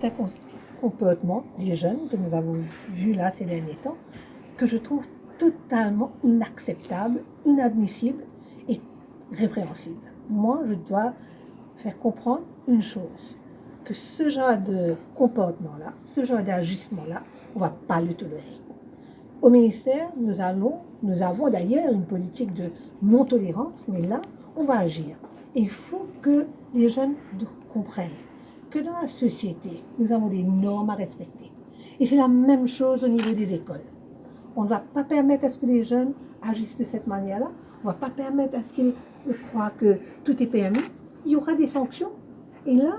certains comportements des jeunes que nous avons vus là ces derniers temps, que je trouve totalement inacceptables, inadmissibles et répréhensibles. Moi, je dois faire comprendre une chose, que ce genre de comportement-là, ce genre d'agissement-là, on ne va pas le tolérer. Au ministère, nous avons d'ailleurs une politique de non-tolérance, mais là, on va agir. Et il faut que les jeunes comprennent que dans la société, nous avons des normes à respecter. Et c'est la même chose au niveau des écoles. On ne va pas permettre à ce que les jeunes agissent de cette manière-là. On ne va pas permettre à ce qu'ils croient que tout est permis. Il y aura des sanctions. Et là,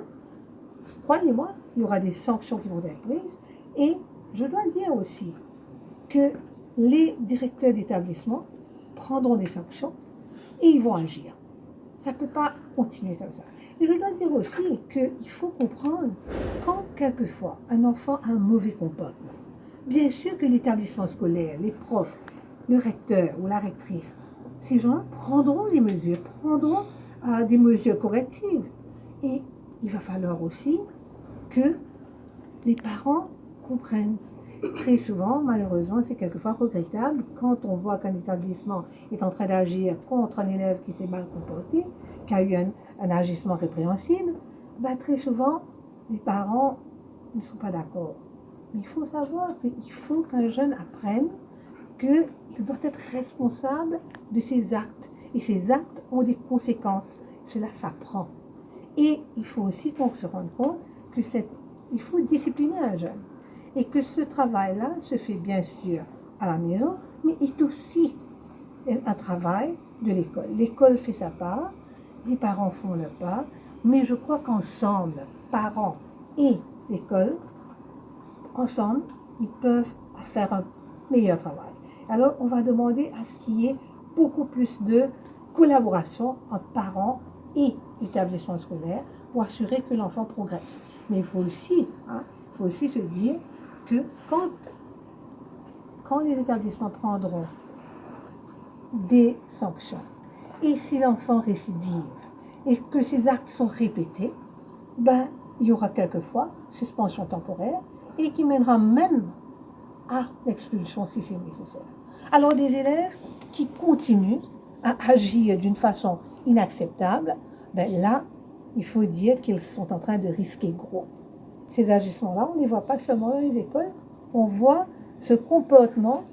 croyez-moi, il y aura des sanctions qui vont être prises. Et je dois dire aussi que les directeurs d'établissement prendront des sanctions et ils vont agir. Ça ne peut pas continuer comme ça. Et je dois dire aussi qu'il faut comprendre quand, quelquefois, un enfant a un mauvais comportement. Bien sûr que l'établissement scolaire, les profs, le recteur ou la rectrice, ces gens prendront des mesures correctives. Et il va falloir aussi que les parents comprennent. Très souvent, malheureusement, c'est quelquefois regrettable quand on voit qu'un établissement est en train d'agir contre un élève qui s'est mal comporté, qui a eu un agissement répréhensible. Très souvent, les parents ne sont pas d'accord. Mais il faut savoir qu'il faut qu'un jeune apprenne qu'il doit être responsable de ses actes. Et ces actes ont des conséquences. Cela s'apprend. Et il faut aussi qu'on se rende compte qu'il faut discipliner un jeune. Et que ce travail-là se fait bien sûr à la maison, mais est aussi un travail de l'école. L'école fait sa part, les parents font leur part, mais je crois qu'ensemble, parents et l'école, ensemble, ils peuvent faire un meilleur travail. Alors, on va demander à ce qu'il y ait beaucoup plus de collaboration entre parents et établissements scolaires pour assurer que l'enfant progresse. Mais il faut aussi se dire que quand les établissements prendront des sanctions, et si l'enfant récidive, et que ces actes sont répétés, il y aura quelquefois suspension temporaire, et qui mènera même à l'expulsion si c'est nécessaire. Alors des élèves qui continuent à agir d'une façon inacceptable, là, il faut dire qu'ils sont en train de risquer gros. Ces agissements-là, on ne les voit pas seulement dans les écoles, on voit ce comportement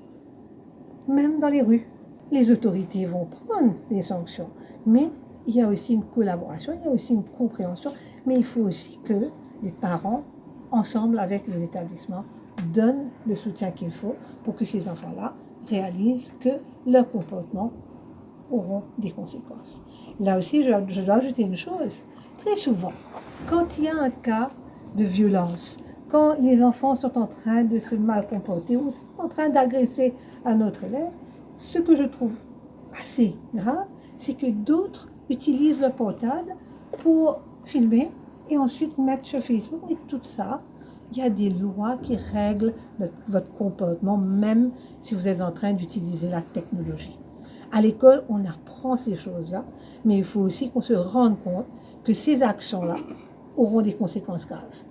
même dans les rues. Les autorités vont prendre des sanctions, mais il y a aussi une collaboration, il y a aussi une compréhension, mais il faut aussi que les parents, ensemble avec les établissements, donnent le soutien qu'il faut pour que ces enfants-là réalisent que leurs comportements auront des conséquences. Là aussi, je dois ajouter une chose. Très souvent, quand il y a un cas de violence, quand les enfants sont en train de se mal comporter ou sont en train d'agresser un autre élève, ce que je trouve assez grave, c'est que d'autres utilisent le portable pour filmer et ensuite mettre sur Facebook. Et tout ça, il y a des lois qui règlent votre comportement, même si vous êtes en train d'utiliser la technologie. À l'école, on apprend ces choses-là, mais il faut aussi qu'on se rende compte que ces actions-là auront des conséquences graves.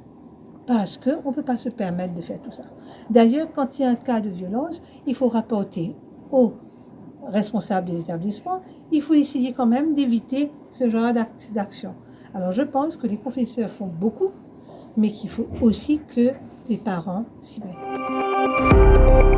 Parce qu'on ne peut pas se permettre de faire tout ça. D'ailleurs, quand il y a un cas de violence, il faut rapporter aux responsables de l'établissement. Il faut essayer quand même d'éviter ce genre d'action. Alors, je pense que les professeurs font beaucoup, mais qu'il faut aussi que les parents s'y mettent.